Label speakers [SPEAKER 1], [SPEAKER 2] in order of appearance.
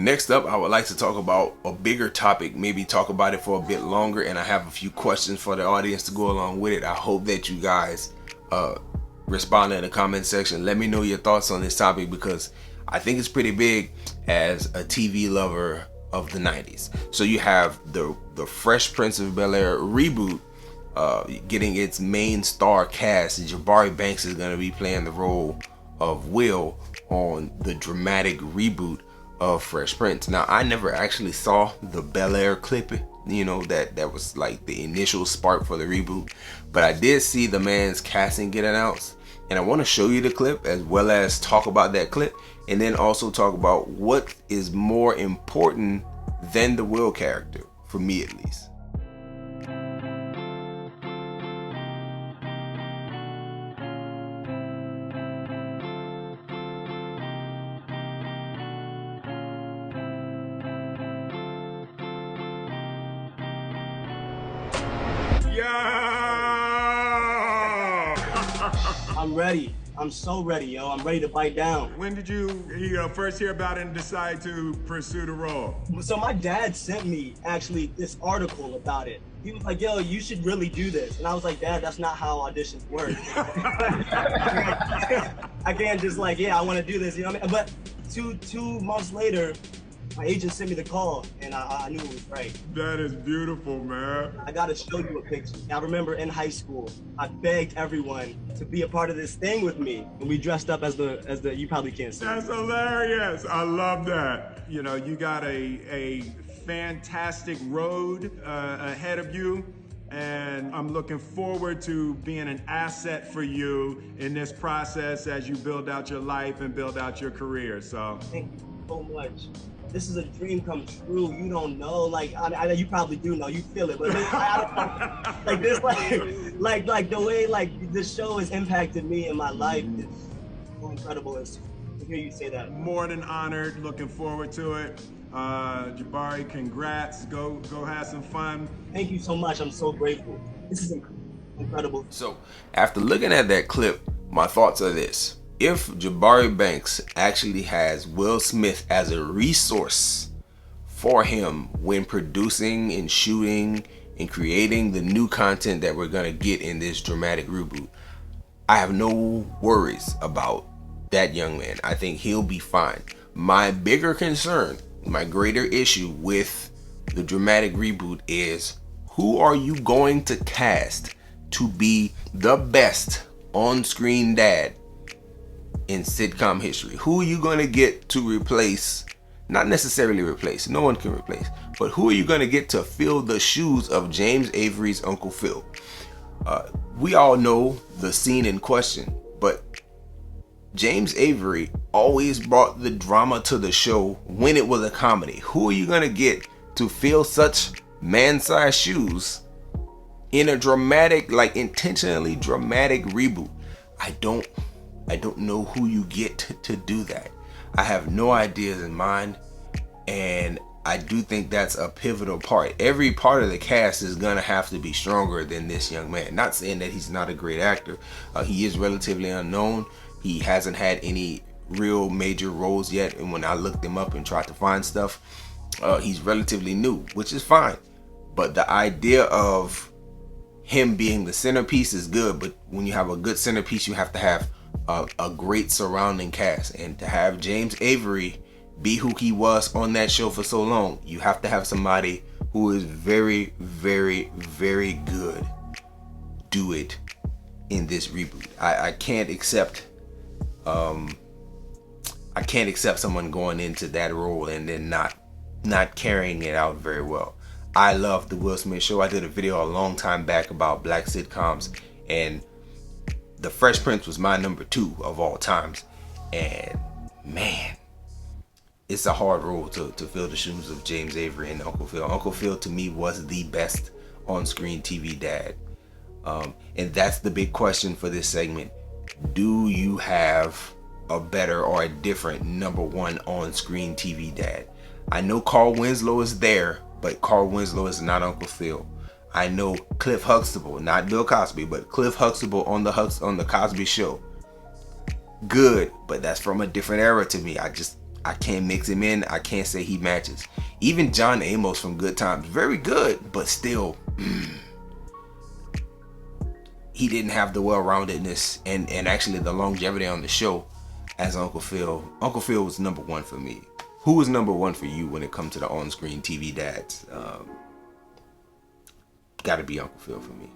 [SPEAKER 1] Next up, I would like to talk about a bigger topic, maybe talk about it for a bit longer, and I have a few questions for the audience to go along with it. I hope that you guys respond in the comment section. Let me know your thoughts on this topic because I think it's pretty big as a TV lover of the 90s. So you have the Fresh Prince of Bel-Air reboot getting its main star cast. Jabari Banks is going to be playing the role of Will on the dramatic reboot of Fresh Prince. Now, I never actually saw the Bel-Air clip, you know, that was like the initial spark for the reboot, but I did see the man's casting get announced, and I want to show you the clip as well as talk about that clip, and then also talk about what is more important than the Will character, for me at least.
[SPEAKER 2] I'm ready. I'm so ready, yo. I'm ready to bite down.
[SPEAKER 3] When did you first hear about it and decide to pursue the role?
[SPEAKER 2] So my dad sent me actually this article about it. He was like, yo, you should really do this. And I was like, Dad, that's not how auditions work. I can't just like, yeah, I want to do this, you know what I mean? But two months later, my agent sent me the call, and I knew it was right.
[SPEAKER 3] That is beautiful, man.
[SPEAKER 2] I gotta show you a picture. I remember in high school, I begged everyone to be a part of this thing with me, and we dressed up as the you probably can't see.
[SPEAKER 3] That's hilarious. I love that. You know, you got a fantastic road ahead of you, and I'm looking forward to being an asset for you in this process as you build out your life and build out your career. So
[SPEAKER 2] thank you so much. This is a dream come true. You don't know, like I you probably do know. You feel it, but I don't know. Like this, like the way like this show has impacted me in my life is so incredible. It's to hear you say that.
[SPEAKER 3] More than honored. Looking forward to it. Jabari, congrats. Go have some fun.
[SPEAKER 2] Thank you so much. I'm so grateful. This is incredible.
[SPEAKER 1] So after looking at that clip, my thoughts are this. If Jabari Banks actually has Will Smith as a resource for him when producing and shooting and creating the new content that we're going to get in this dramatic reboot, I have no worries about that young man. I think he'll be fine. My bigger concern, my greater issue with the dramatic reboot is who are you going to cast to be the best on-screen dad in sitcom history? Who are you going to get to replace, not necessarily replace, no one can replace, but who are you going to get to fill the shoes of James Avery's Uncle Phil? We all know the scene in question, but James Avery always brought the drama to the show when it was a comedy. Who are you going to get to fill such man-sized shoes in a dramatic, like intentionally dramatic reboot? I don't know who you get to do that. I have no ideas in mind, and I do think that's a pivotal part. Every part of the cast is gonna have to be stronger than this young man. Not saying that he's not a great actor. He is relatively unknown. He hasn't had any real major roles yet, and when I looked him up and tried to find stuff, he's relatively new, which is fine. But the idea of him being the centerpiece is good, but when you have a good centerpiece, you have to have a great surrounding cast. And to have James Avery be who he was on that show for so long, you have to have somebody who is very, very, very good do it in this reboot. I can't accept someone going into that role and then not carrying it out very well. I love the Will Smith Show. I did a video a long time back about black sitcoms, and The Fresh Prince was my number 2 of all times. And man, it's a hard role to fill the shoes of James Avery and Uncle Phil. Uncle Phil to me was the best on-screen TV dad. And that's the big question for this segment. Do you have a better or a different number 1 on-screen TV dad? I know Carl Winslow is there, but Carl Winslow is not Uncle Phil. I know Cliff Huxtable, not Bill Cosby, but Cliff Huxtable on the Cosby Show. Good, but that's from a different era to me. I can't mix him in. I can't say he matches. Even John Amos from Good Times, very good, but still, he didn't have the well-roundedness and actually the longevity on the show as Uncle Phil. Uncle Phil was number one for me. Who was number one for you when it comes to the on-screen TV dads? Got to be Uncle Phil for me.